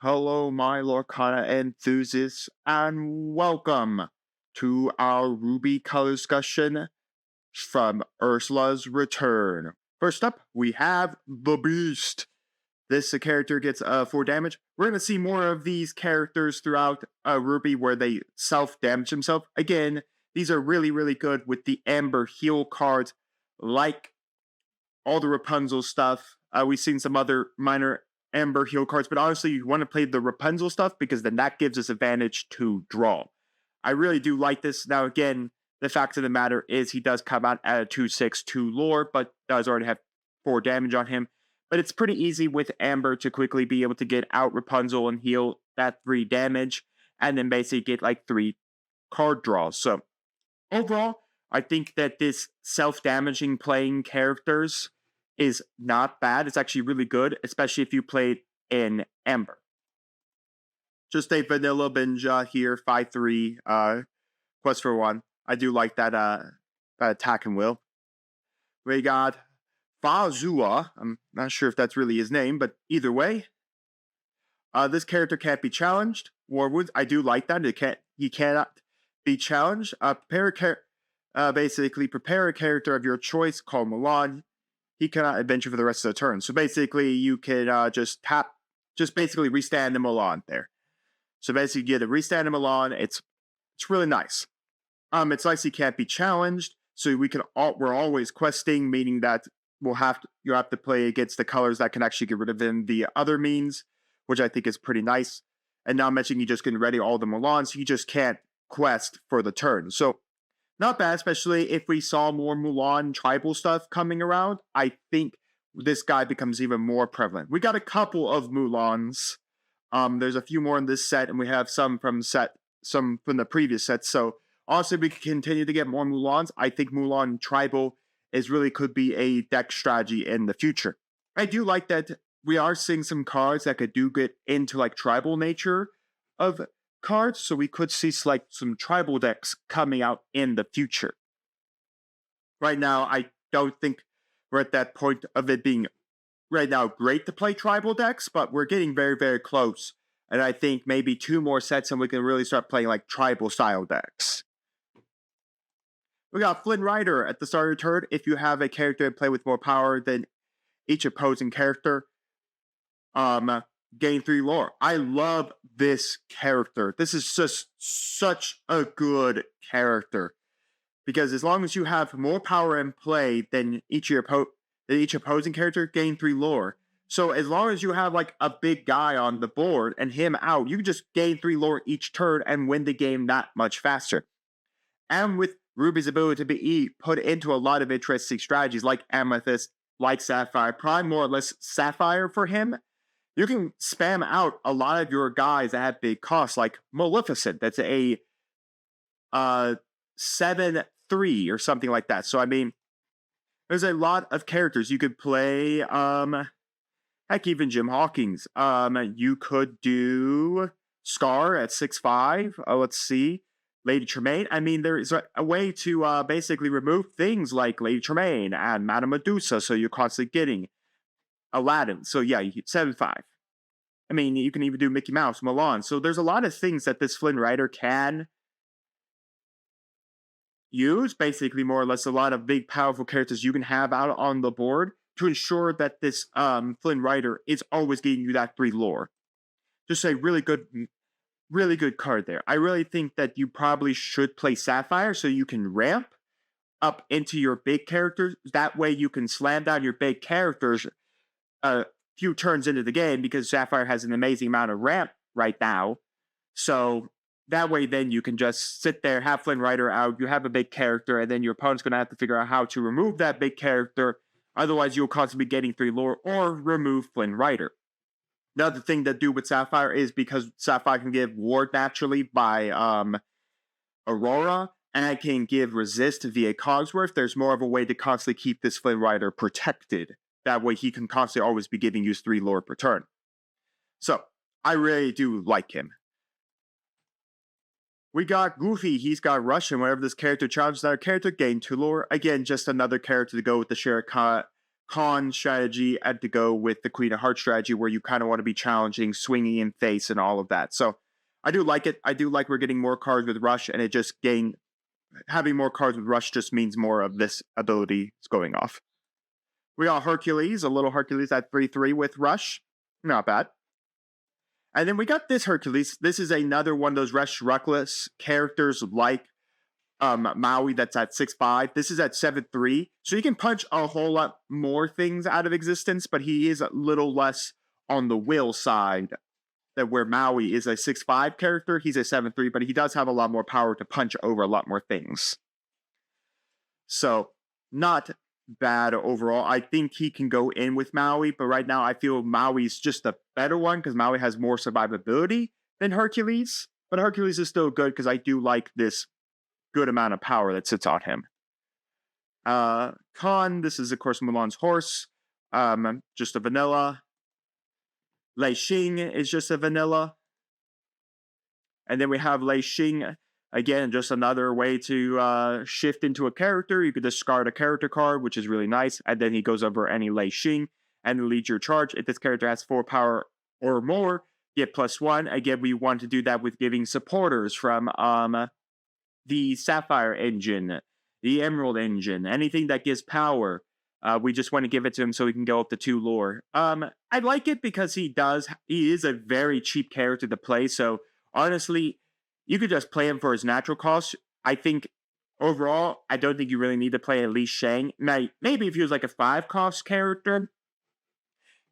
Hello, my Lorcana enthusiasts, and welcome to our Ruby color discussion from Ursula's Return. First up, we have the Beast. This character gets 4 damage. We're going to see more of these characters throughout Ruby where they self-damage themselves. Again, these are really good with the Amber heal cards, like all the Rapunzel stuff. We've seen some other minor Amber heal cards, but honestly, you want to play the Rapunzel stuff because then that gives us advantage to draw. I really do like this. Now, again, the fact of the matter is he does come out at a 2/6/2 lore, but does already have 4 damage on him. But it's pretty easy with Amber to quickly be able to get out Rapunzel and heal that 3 damage, and then basically get like 3 card draws. So, overall, I think that this self-damaging playing characters is not bad. It's actually really good, especially if you played in Amber. Just a vanilla binge here, 5/3, quest for 1. I do like that attack and will. We got Fazua. I'm not sure if that's really his name, but either way, this character can't be challenged. Warwoods, I do like that. He cannot be challenged. Basically, prepare a character of your choice called Milan. He cannot adventure for the rest of the turn. So basically, you can just basically restand the Milan there. So basically, you get a restand the Milan. It's really nice. It's nice he can't be challenged. So we're always questing, meaning that you have to play against the colors that can actually get rid of him via other means, which I think is pretty nice. And now I'm mentioning you just getting ready all the Milans, so you just can't quest for the turn. So not bad, especially if we saw more Mulan tribal stuff coming around. I think this guy becomes even more prevalent. We got a couple of Mulans. There's a few more in this set, and we have some from the previous set. So honestly, we can continue to get more Mulans. I think Mulan tribal could be a deck strategy in the future. I do like that we are seeing some cards that could get into like tribal nature of cards, so we could see like some tribal decks coming out in the future. Right now, I don't think we're at that point of it being right now great to play tribal decks, but we're getting very close. And I think maybe 2 more sets and we can really start playing like tribal style decks. We got Flynn Rider at the start of your turn. If you have a character to play with more power than each opposing character, gain 3 lore. I love this character. This is just such a good character. Because as long as you have more power in play than each opposing character, gain 3 lore. So as long as you have like a big guy on the board and him out, you can just gain 3 lore each turn and win the game that much faster. And with Ruby's ability to be put into a lot of interesting strategies like Amethyst, like Sapphire, probably more or less Sapphire for him, you can spam out a lot of your guys that have big costs, like Maleficent. That's a 7/3 or something like that. So I mean, there's a lot of characters you could play. Heck, even Jim Hawkins. You could do Scar at 6/5. Let's see, Lady Tremaine. I mean, there is a way to basically remove things like Lady Tremaine and Madame Medusa, so you're constantly getting Aladdin. So yeah, you get 7/5. I mean, you can even do Mickey Mouse, Mulan. So there's a lot of things that this Flynn Rider can use. Basically, more or less, a lot of big, powerful characters you can have out on the board to ensure that this Flynn Rider is always getting you that 3 lore. Just a really good card there. I really think that you probably should play Sapphire so you can ramp up into your big characters. That way you can slam down your big characters a few turns into the game, because Sapphire has an amazing amount of ramp right now. So that way then you can just sit there, have Flynn Rider out, you have a big character, and then your opponent's going to have to figure out how to remove that big character. Otherwise, you'll constantly be getting 3 lore or remove Flynn Rider. Another thing to do with Sapphire is because Sapphire can give ward naturally by Aurora, and it can give resist via Cogsworth. There's more of a way to constantly keep this Flynn Rider protected. That way he can constantly always be giving you 3 lore per turn. So, I really do like him. We got Goofy. He's got Russian. Whenever this character challenges another character, gain 2 lore. Again, just another character to go with the con strategy and to go with the Queen of Hearts strategy, where you kind of want to be challenging, swinging in face, and all of that. So I do like it. I do like we're getting more cards with Rush, and it just having more cards with Rush just means more of this ability is going off. We got Hercules, a little Hercules at 3/3 with Rush. Not bad. And then we got this Hercules. This is another one of those Rush Reckless characters like Maui that's at 6/5. This is at 7/3. So he can punch a whole lot more things out of existence, but he is a little less on the will side than where Maui is a 6/5 character. He's a 7/3, but he does have a lot more power to punch over a lot more things. So not bad overall. I think he can go in with Maui, but right now I feel Maui's just a better one because Maui has more survivability than Hercules. But Hercules is still good because I do like this good amount of power that sits on him. Con, this is of course Mulan's horse. Just a vanilla. Lei Xing is just a vanilla. And then we have Lei Xing. Again, just another way to shift into a character. You could discard a character card, which is really nice. And then he goes over any Lei Xing and leads your charge. If this character has 4 power or more, get +1. Again, we want to do that with giving supporters from the Sapphire engine, the Emerald engine, anything that gives power. We just want to give it to him so he can go up to 2 lore. I like it because he is a very cheap character to play. So honestly, you could just play him for his natural cost. I think overall, I don't think you really need to play at least Shang. Maybe if he was like a 5-cost character,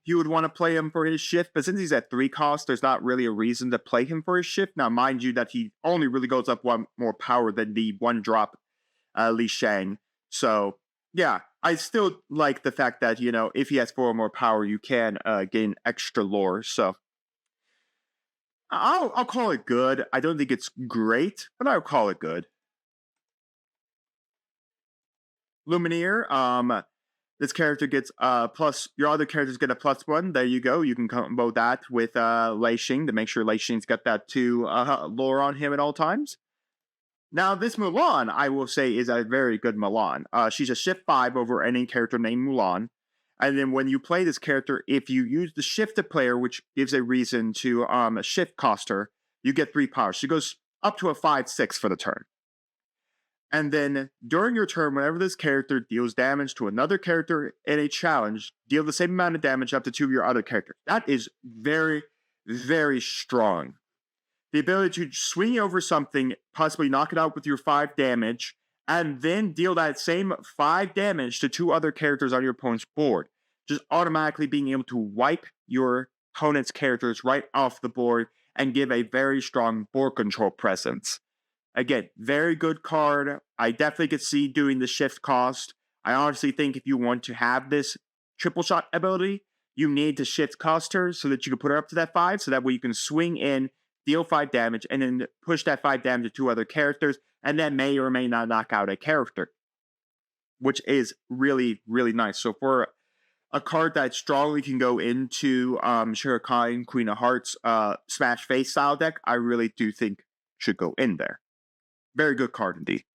you would want to play him for his shift. But since he's at 3 cost, there's not really a reason to play him for his shift. Now, mind you that he only really goes up 1 more power than the 1-drop Li Shang. So yeah, I still like the fact that, you know, if he has 4 more power, you can gain extra lore. So I'll call it good. I don't think it's great, but I'll call it good. Lumineer, this character gets your other characters get a +1. There you go. You can combo that with Lei Xing to make sure Lei Xing's got that 2 lore on him at all times. Now, this Mulan, I will say, is a very good Mulan. She's a shift 5 over any character named Mulan. And then when you play this character, if you use the shifted player, which gives a reason to shift cost her, you get 3 power. She goes up to a 5/6 for the turn. And then during your turn, whenever this character deals damage to another character in a challenge, deal the same amount of damage up to 2 of your other characters. That is very, very strong. The ability to swing over something, possibly knock it out with your 5 damage, and then deal that same 5 damage to 2 other characters on your opponent's board. Just automatically being able to wipe your opponent's characters right off the board and give a very strong board control presence. Again, very good card. I definitely could see doing the shift cost. I honestly think if you want to have this triple shot ability, you need to shift cost her so that you can put her up to that 5, so that way you can swing in, deal 5 damage, and then push that 5 damage to 2 other characters, and then may or may not knock out a character, which is really, really nice. So for a card that strongly can go into Shuriken, Queen of Hearts, Smash Face style deck, I really do think should go in there. Very good card indeed.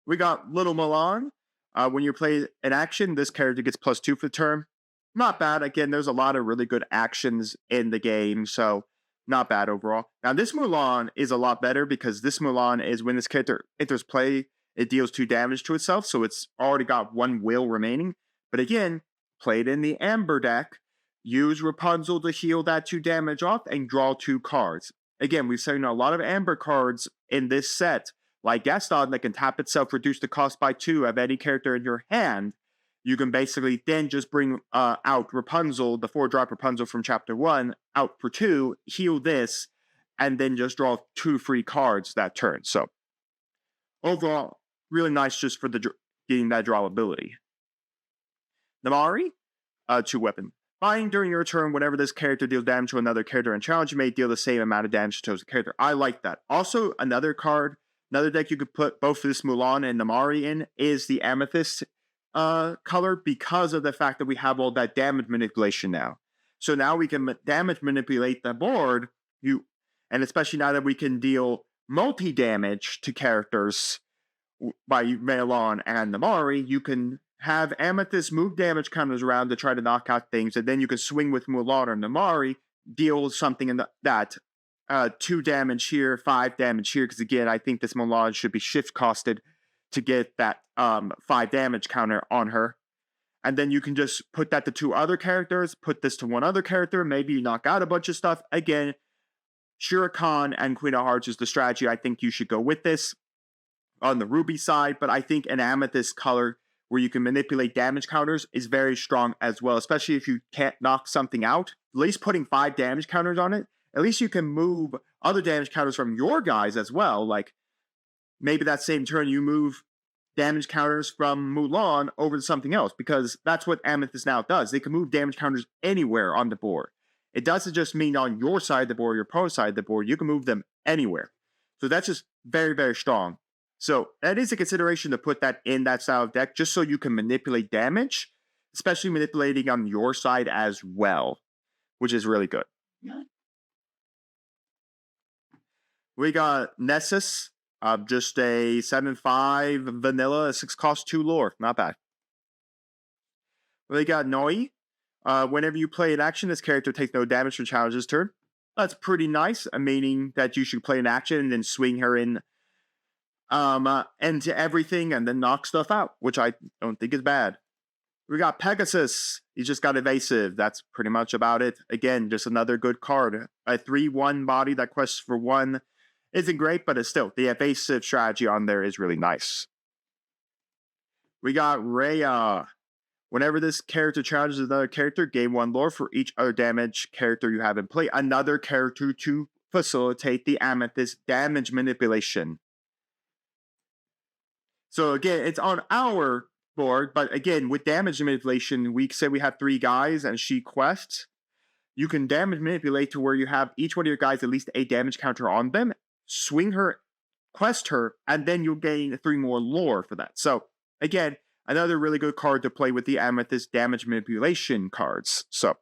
We got Little Mulan. When you play an action, this character gets +2 for the turn. Not bad. Again, there's a lot of really good actions in the game, so not bad overall. Now, this Mulan is a lot better because this Mulan is when this character enters play, it deals 2 damage to itself, so it's already got 1 will remaining. But again, played in the Amber deck, use Rapunzel to heal that 2 damage off and draw 2 cards. Again, we've seen a lot of Amber cards in this set, like Gaston, that can tap itself, reduce the cost by 2 of any character in your hand. You can basically then just bring out Rapunzel, the 4-drop Rapunzel from Chapter 1, out for 2, heal this, and then just draw 2 free cards that turn. So, overall, really nice just for getting that draw ability. Namari, 2-weapon. Fighting during your turn, whenever this character deals damage to another character in challenge, you may deal the same amount of damage to the character. I like that. Also, another deck you could put both this Mulan and Namari in is the Amethyst color, because of the fact that we have all that damage manipulation now. So now we can damage manipulate the board, and especially now that we can deal multi-damage to characters by Mulan and Namari, you can have Amethyst move damage counters around to try to knock out things, and then you can swing with Mulan or Namari, deal something in that 2 damage here, 5 damage here, because again, I think this Mulan should be shift costed to get that 5 damage counter on her. And then you can just put that to 2 other characters, put this to 1 other character, maybe you knock out a bunch of stuff. Again, Shere Khan and Queen of Hearts is the strategy I think you should go with this on the Ruby side, but I think an Amethyst color where you can manipulate damage counters is very strong as well, especially if you can't knock something out. At least putting 5 damage counters on it, at least you can move other damage counters from your guys as well. Like, maybe that same turn you move damage counters from Mulan over to something else, because that's what Amethyst now does. They can move damage counters anywhere on the board. It doesn't just mean on your side of the board, your opponent's side of the board. You can move them anywhere. So that's just very, very strong. So that is a consideration to put that in that style of deck, just so you can manipulate damage, especially manipulating on your side as well, which is really good. We got Nessus, just a 7/5 vanilla, 6 cost 2 lore. Not bad. We got Noi. Whenever you play an action, this character takes no damage from challenge's turn. That's pretty nice, meaning that you should play an action and then swing her in into everything and then knock stuff out, which I don't think is bad. We got Pegasus. He's just got evasive. That's pretty much about it. Again, just another good card. A 3/1 body that quests for 1 isn't great, but it's still, the evasive strategy on there is really nice. We got Rhea. Whenever this character challenges another character, gain 1 lore for each other damage character you have in play. Another character to facilitate the Amethyst damage manipulation. So again, it's on our board, but again, with damage manipulation, we say we have 3 guys and she quests. You can damage manipulate to where you have each one of your guys at least a damage counter on them, swing her, quest her, and then you'll gain 3 more lore for that. So again, another really good card to play with the Amethyst damage manipulation cards. So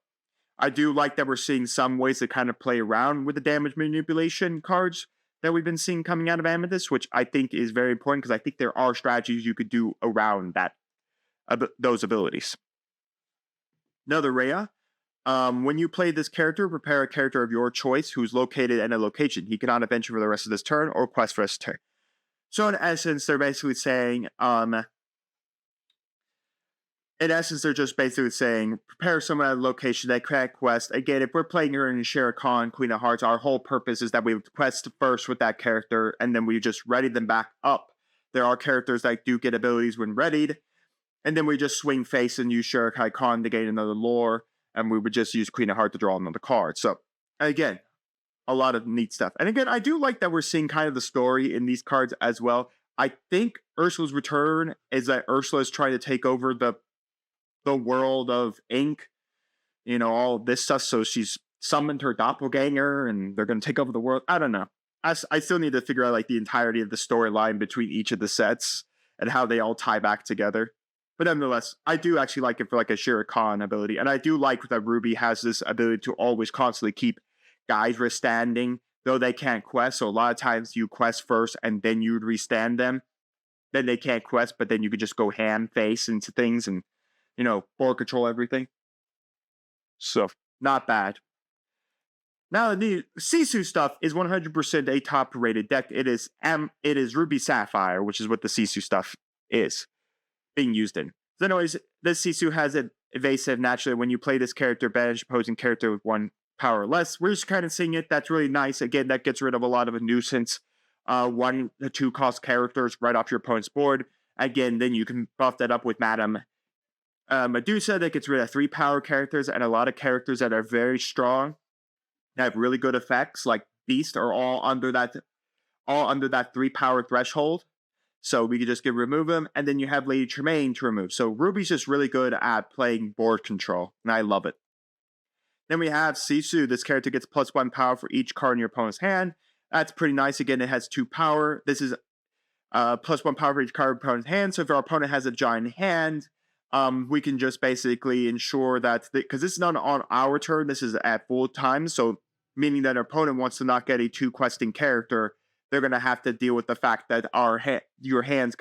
I do like that we're seeing some ways to kind of play around with the damage manipulation cards that we've been seeing coming out of Amethyst, which I think is very important, because I think there are strategies you could do around that, those abilities. Another Rhea. When you play this character, prepare a character of your choice who's located in a location. He cannot adventure for the rest of this turn or quest for this turn. So in essence, they're basically saying, they're just basically saying, prepare someone at a location that can't quest. Again, if we're playing her in Shere Khan, Queen of Hearts, our whole purpose is that we quest first with that character, and then we just ready them back up. There are characters that do get abilities when readied, and then we just swing face and use Shere Khan to gain another lore, and we would just use Queen of Hearts to draw another card. So, again, a lot of neat stuff. And again, I do like that we're seeing kind of the story in these cards as well. I think Ursula's return is that Ursula is trying to take over the world of ink, you know, all this stuff. So she's summoned her doppelganger and they're going to take over the world. I don't know. I still need to figure out like the entirety of the storyline between each of the sets and how they all tie back together. But nonetheless, I do actually like it for like a Shere Khan ability. And I do like that Ruby has this ability to always constantly keep guys restanding, though they can't quest. So a lot of times you quest first and then you'd restand them. Then they can't quest, but then you could just go hand face into things and, you know, board control everything. So, not bad. Now, the Sisu stuff is 100% a top-rated deck. It is Ruby Sapphire, which is what the Sisu stuff is being used in. So anyways, this Sisu has an evasive. Naturally, when you play this character, banish opposing character with 1 power or less. We're just kind of seeing it. That's really nice. Again, that gets rid of a lot of a nuisance 1 to 2 cost characters right off your opponent's board. Again, then you can buff that up with Madame Medusa. That gets rid of 3 power characters and a lot of characters that are very strong, that have really good effects, like Beast, are all under that 3 power threshold. So we could just remove them, and then you have Lady Tremaine to remove. So Ruby's just really good at playing board control, and I love it. Then we have Sisu. This character gets +1 power for each card in your opponent's hand. That's pretty nice. Again, it has 2 power. This is +1 power for each card in your opponent's hand. So if our opponent has a giant hand, we can just basically ensure that, because this is not on our turn, this is at full time, so meaning that our opponent wants to not get a 2 questing character, they're going to have to deal with the fact that your hand's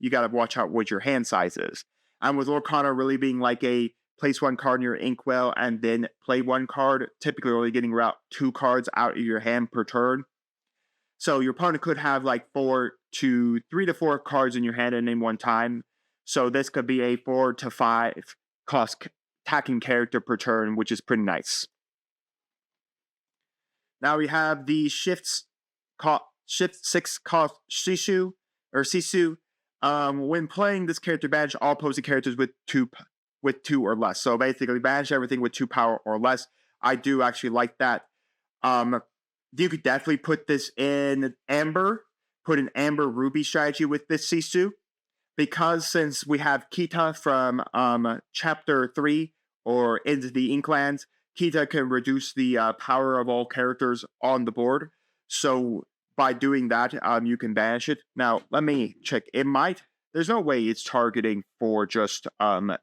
you gotta watch out what your hand size is. And with Lorcana really being like a place one card in your inkwell and then play one card, typically only getting around 2 cards out of your hand per turn. So your opponent could have like 3 to 4 cards in your hand at any one time. So this could be a 4 to 5 cost attacking character per turn, which is pretty nice. Now we have the shift 6 cost Sisu. When playing this character, banish all opposing characters with 2 or less. So basically, banish everything with 2 power or less. I do actually like that. You could definitely put this in Amber. Put an Amber Ruby strategy with this Sisu. Because since we have 𝐂𝐒 from Chapter 3 or Into the Inklands, 𝐂𝐒 can reduce the power of all characters on the board. So by doing that, you can banish it. Now, let me check. There's no way it's targeting for just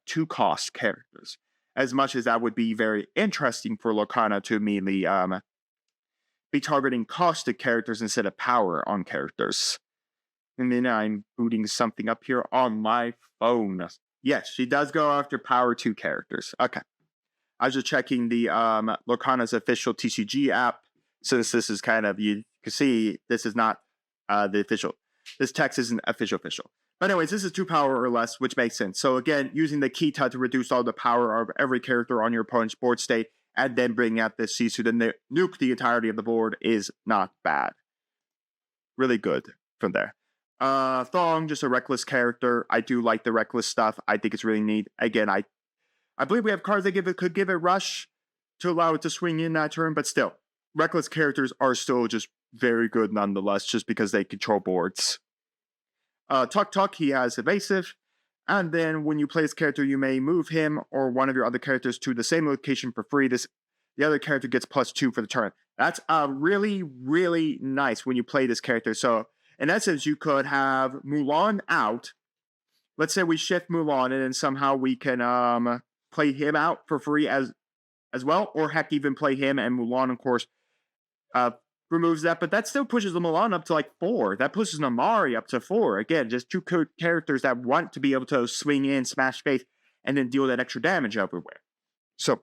2 cost characters. As much as that would be very interesting for Lorcana to mainly be targeting costed characters instead of power on characters. And then I'm booting something up here on my phone. Yes, she does go after power 2 characters. Okay. I was just checking the Lorcana's official TCG app. Since this is kind of, you can see, this is not the official. This text isn't official. But anyways, this is 2 power or less, which makes sense. So again, using the 𝐂𝐒 to reduce all the power of every character on your opponent's board state, and then bringing out this Sisu, then nuke the entirety of the board is not bad. Really good from there. Thong, just a reckless character. I do like the reckless stuff. I think it's really neat. Again, I believe we have cards that could give it rush to allow it to swing in that turn, but still, reckless characters are still just very good nonetheless, just because they control boards. 𝐑𝐄𝐋, he has evasive, and then when you play this character, you may move him or one of your other characters to the same location for free. The other character gets +2 for the turn. That's really, really nice when you play this character. So in essence, you could have Mulan out. Let's say we shift Mulan, and then somehow we can play him out for free as well, or heck, even play him and Mulan, of course, removes that, but that still pushes the Mulan up to like 4. That pushes Namari up to 4. Again, just 2 characters that want to be able to swing in, smash face, and then deal that extra damage everywhere. So,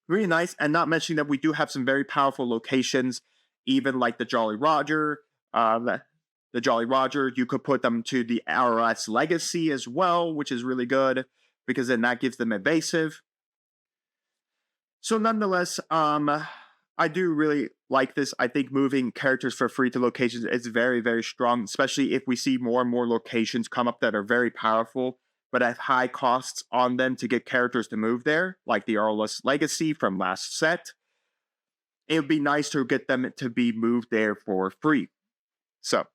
really nice, and not mentioning that we do have some very powerful locations, even like the Jolly Roger. The Jolly Roger, you could put them to the RS Legacy as well, which is really good, because then that gives them evasive. So nonetheless, I do really like this. I think moving characters for free to locations is very, very strong, especially if we see more and more locations come up that are very powerful, but have high costs on them to get characters to move there, like the RS Legacy from last set. It would be nice to get them to be moved there for free. So,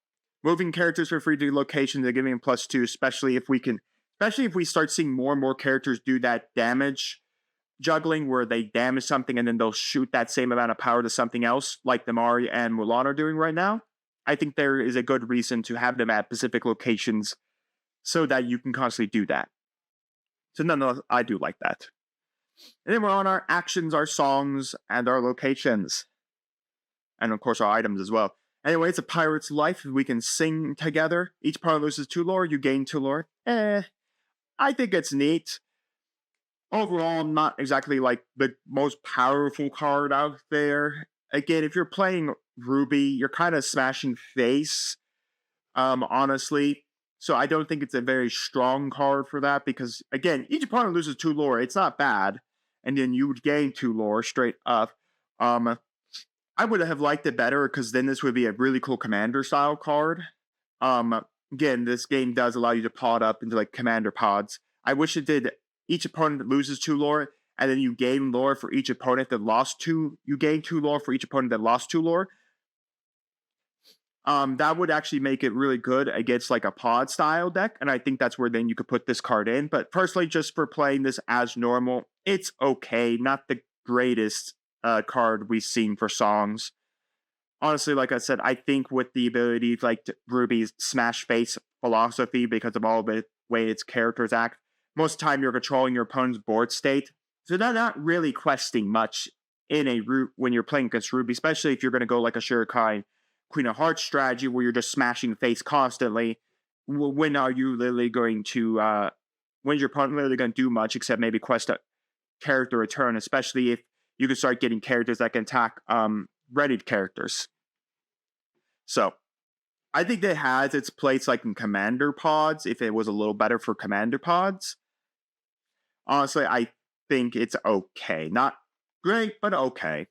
moving characters for free to locations and giving them +2, especially if we start seeing more and more characters do that damage juggling where they damage something and then they'll shoot that same amount of power to something else, like the Mari and Mulan are doing right now. I think there is a good reason to have them at specific locations so that you can constantly do that. So nonetheless, I do like that. And then we're on our actions, our songs, and our locations. And of course our items as well. Anyway, it's a pirate's life. We can sing together. Each part loses 2 lore, you gain 2 lore. I think it's neat. Overall, not exactly like the most powerful card out there. Again, if you're playing Ruby, you're kind of smashing face, honestly. So I don't think it's a very strong card for that, because, again, each opponent loses 2 lore. It's not bad. And then you would gain 2 lore straight up. I would have liked it better, because then this would be a really cool commander-style card. Again, this game does allow you to pod up into, like, commander pods. I wish it did. Each opponent loses 2 lore, and then you gain lore for each opponent that lost 2. You gain 2 lore for each opponent that lost 2 lore. That would actually make it really good against like a pod style deck, and I think that's where then you could put this card in. But personally, just for playing this as normal, it's okay. Not the greatest card we've seen for songs. Honestly, like I said, I think with the ability like Ruby's smash face philosophy, because of all the way its characters act, most of the time you're controlling your opponent's board state, so they're not really questing much in a route when you're playing against Ruby, especially if you're going to go like a Shurikai Queen of Hearts strategy where you're just smashing face constantly. When are you literally going to when your opponent literally going to do much except maybe quest a character return, especially if you can start getting characters that can attack readied characters. So I think that has its place like in commander pods, if it was a little better for commander pods. Honestly, I think it's okay. Not great, but okay.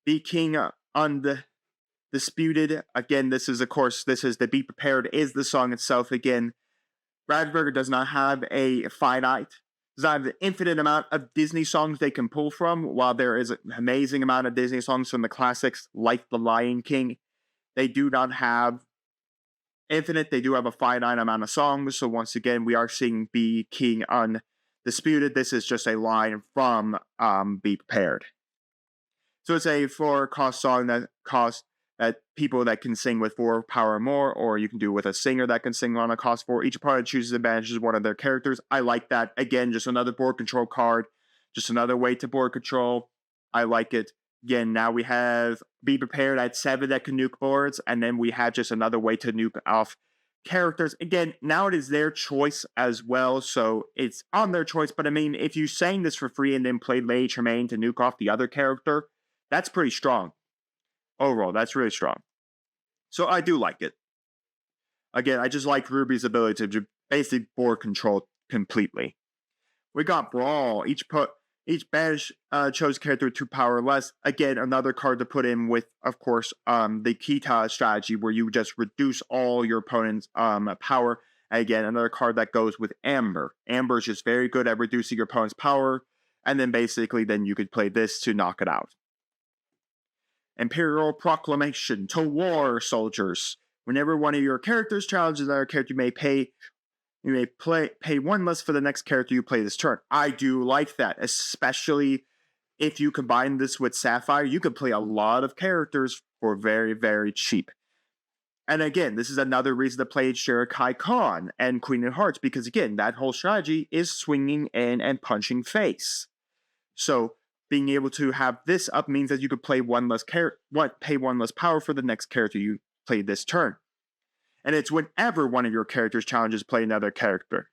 Be King Undisputed. Again, this is the Be Prepared is the song itself. Again, Ravensburger does not have a finite, does not have an infinite amount of Disney songs they can pull from, while there is an amazing amount of Disney songs from the classics like The Lion King. They do not have infinite, they do have a finite amount of songs, so once again, we are seeing Be King Undisputed. This is just a line from Be Prepared. So it's a 4-cost song that costs people that can sing with 4 power or more, or you can do with a singer that can sing on a cost 4. Each opponent chooses and manages one of their characters. I like that. Again, just another board control card, just another way to board control. I like it. Again, now we have Be Prepared at 7 that can nuke boards, and then we have just another way to nuke off characters. Again, now it is their choice as well, so it's on their choice, but I mean, if you sang this for free and then played Lady Tremaine to nuke off the other character, that's pretty strong. Overall, that's really strong. So I do like it. Again, I just like Ruby's ability to basically board control completely. We got Brawl. Each banish chose character with 2 power or less. Again, another card to put in with, of course, the 𝐾𝐒 strategy where you just reduce all your opponent's power. Again, another card that goes with Amber. Amber is just very good at reducing your opponent's power, and then basically you could play this to knock it out. Imperial Proclamation to war, soldiers. Whenever one of your characters challenges another character, you may pay 1 less for the next character you play this turn. I do like that, especially if you combine this with Sapphire. You can play a lot of characters for very, very cheap. And again, this is another reason to play Cherokee Khan and Queen of Hearts, because again, that whole strategy is swinging in and punching face. So being able to have this up means that you could play pay 1 less power for the next character you play this turn. And it's whenever one of your characters challenges play another character.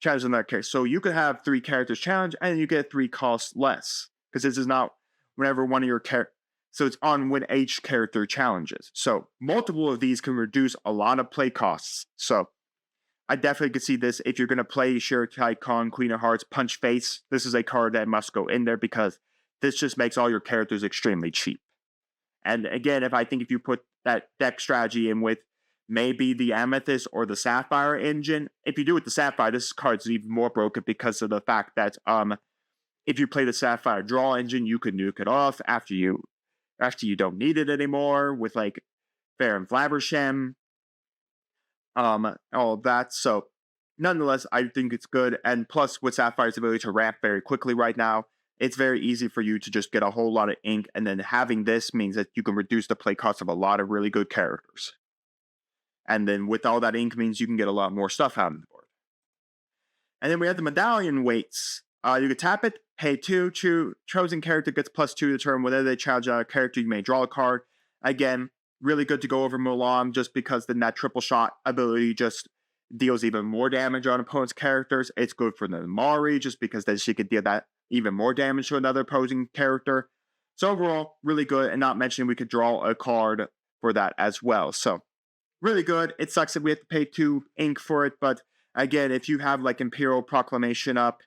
So you could have 3 characters challenge and you get 3 costs less. Because this is not whenever one of your characters. So it's on when each character challenges. So multiple of these can reduce a lot of play costs. So I definitely could see this. If you're going to play Cherokee Khan, Queen of Hearts, Punch Face, this is a card that must go in there because this just makes all your characters extremely cheap. And again, if you put that deck strategy in with maybe the Amethyst or the Sapphire engine, if you do with the Sapphire, this card's even more broken because of the fact that if you play the Sapphire draw engine, you could nuke it off after you don't need it anymore with like Fair and Flavershem. All of that. So nonetheless, I think it's good. And plus with Sapphire's ability to ramp very quickly right now, it's very easy for you to just get a whole lot of ink. And then having this means that you can reduce the play cost of a lot of really good characters. And then with all that ink means you can get a lot more stuff out on the board. And then we have the medallion weights. You can tap it, pay 2, chosen character gets +2 to the turn. Whenever they challenge another character, you may draw a card. Again, really good to go over Mulan just because then that triple shot ability just deals even more damage on opponent's characters. It's good for the Mari just because then she could deal that even more damage to another opposing character. So overall, really good, and not mentioning we could draw a card for that as well. So really good. It sucks that we have to pay 2 ink for it, but again, if you have like Imperial Proclamation up,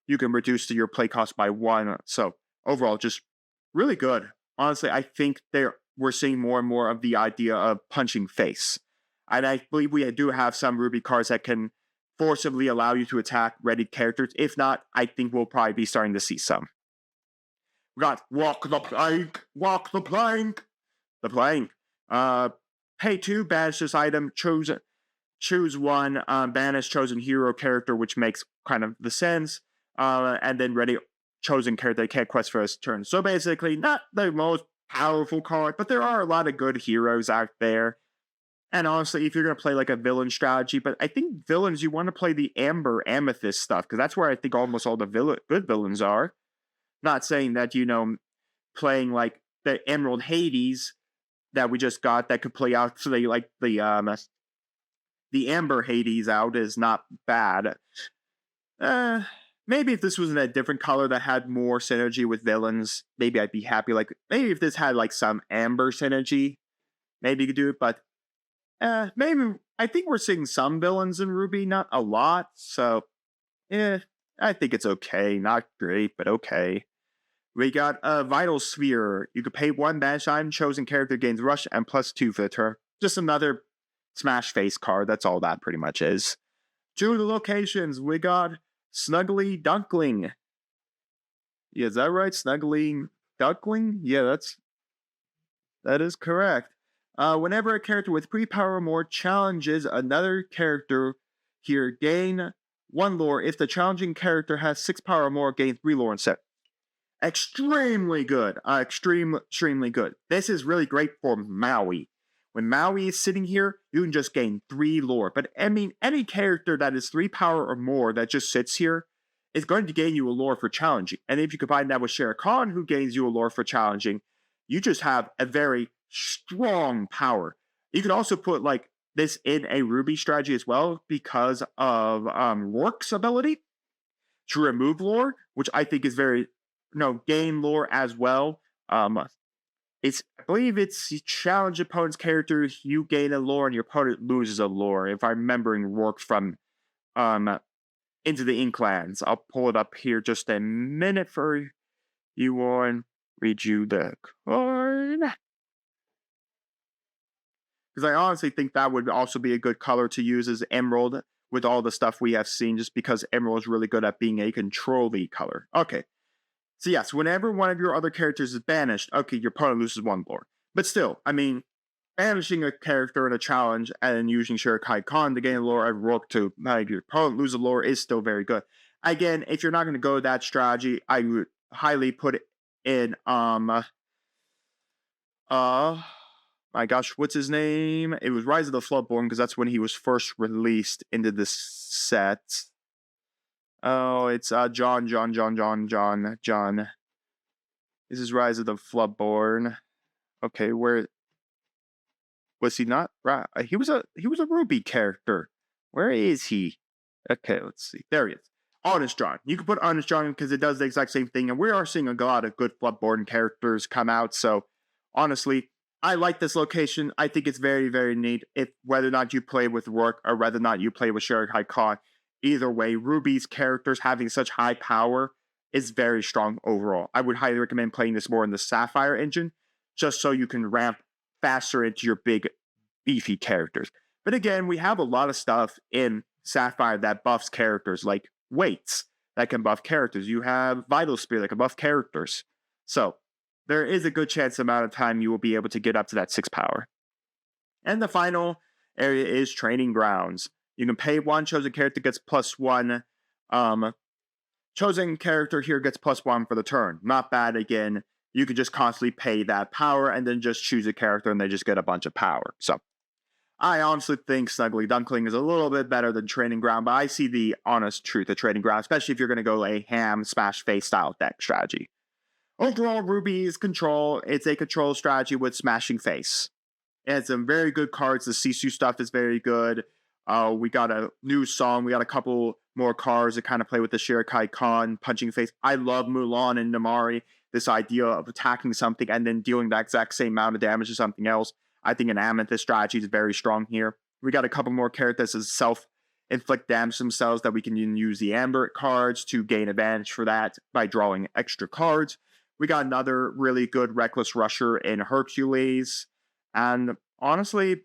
you can reduce your play cost by 1. So overall, just really good. Honestly, I think we're seeing more and more of the idea of punching face. And I believe we do have some Ruby cards that can forcibly allow you to attack ready characters. If not, I think we'll probably be starting to see some. We got Walk the Plank. Pay 2, banish this item, choose 1, banish chosen hero character, which makes kind of the sense. And then ready chosen character that can't quest for his turn. So basically, not the most powerful card, but there are a lot of good heroes out there. And honestly, if you're going to play like a villain strategy, but I think villains, you want to play the Amber Amethyst stuff, because that's where I think almost all the good villains are. Not saying that, playing like the Emerald Hades that we just got that could play out, so they like the the Amber Hades out is not bad. Maybe if this was in a different color that had more synergy with villains, maybe I'd be happy. Like, maybe if this had, like, some Amber synergy, maybe you could do it, but maybe, I think we're seeing some villains in Ruby, not a lot, so, I think it's okay. Not great, but okay. We got a Vital Sphere. You could pay 1 banished item, chosen character gains Rush, and +2 for the turn. Just another Smash Face card, that's all that pretty much is. To the locations, we got Snuggly Dunkling. Yeah, is that right? Snuggly Dunkling? Yeah, that is correct. Whenever a character with 3 power or more challenges another character here, gain 1 lore. If the challenging character has 6 power or more, gain 3 lore instead. Extremely good. Extremely good. This is really great for Maui. When Maui is sitting here, you can just gain 3 lore. But I mean, any character that is 3 power or more that just sits here is going to gain you a lore for challenging. And if you combine that with Shere Khan, who gains you a lore for challenging, you just have a very strong power. You could also put, like, this in a Ruby strategy as well because of Rourke's ability to remove lore, which I think is very, gain lore as well. I believe it's you challenge opponent's characters, you gain a lore, and your opponent loses a lore. If I'm remembering Rourke from Into the Inklands, I'll pull it up here just a minute for you and read you the card. Because I honestly think that would also be a good color to use as Emerald with all the stuff we have seen, just because Emerald is really good at being a control-y color. Okay. So yes, whenever one of your other characters is banished, okay, your opponent loses 1 lore. But still, I mean, banishing a character in a challenge and using Shirai Khan to gain a lore and Rourke to make your opponent lose a lore is still very good. Again, if you're not going to go that strategy, I would highly put it in, my gosh, what's his name? It was Rise of the Floodborn, because that's when he was first released into this set. Oh, it's John. This is Rise of the Floodborn. Okay, where was he not? Right, he was a Ruby character. Where is he? Okay, let's see. There he is. Honest John. You can put Honest John because it does the exact same thing, and we are seeing a lot of good Floodborn characters come out. So, honestly, I like this location. I think it's very, very neat. If whether or not you play with Rourke or whether or not you play with Shirai Khan, either way, Ruby's characters having such high power is very strong overall. I would highly recommend playing this more in the Sapphire engine, just so you can ramp faster into your big, beefy characters. But again, we have a lot of stuff in Sapphire that buffs characters, like weights that can buff characters. You have Vital Spear that can buff characters. So, there is a good chance amount of time you will be able to get up to that 6 power. And the final area is Training Grounds. You can pay 1, chosen character gets +1. Chosen character here gets +1 for the turn. Not bad again. You can just constantly pay that power and then just choose a character and they just get a bunch of power. So, I honestly think Snuggly Dunkling is a little bit better than Training Ground, but I see the honest truth of Training Ground, especially if you're going to go a ham smash face style deck strategy. Overall, Ruby is control. It's a control strategy with smashing face. It has some very good cards. The Sisu stuff is very good. We got a new song. We got a couple more cards that kind of play with the Shirai Khan punching face. I love Mulan and Namari. This idea of attacking something and then dealing the exact same amount of damage to something else. I think an Amethyst strategy is very strong here. We got a couple more characters as self-inflict damage themselves that we can use the Amber cards to gain advantage for that by drawing extra cards. We got another really good Reckless Rusher in Hercules. And honestly,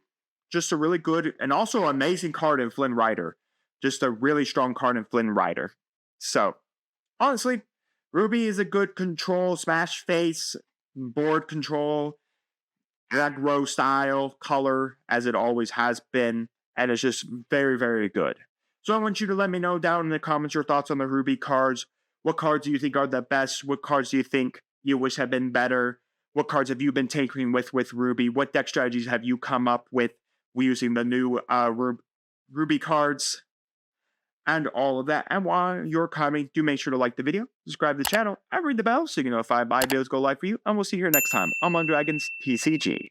just a really good and also amazing card in Flynn Rider. Just a really strong card in Flynn Rider. So, honestly, Ruby is a good control, smash face, board control, aggro style, color, as it always has been. And it's just very, very good. So I want you to let me know down in the comments your thoughts on the Ruby cards. What cards do you think are the best? What cards do you think you wish had been better? What cards have you been tinkering with Ruby? What deck strategies have you come up with using the new Ruby cards? And all of that. And while you're coming, do make sure to like the video, subscribe to the channel, and ring the bell so you can know if I buy videos go live for you. And we'll see you here next time on Dragons TCG.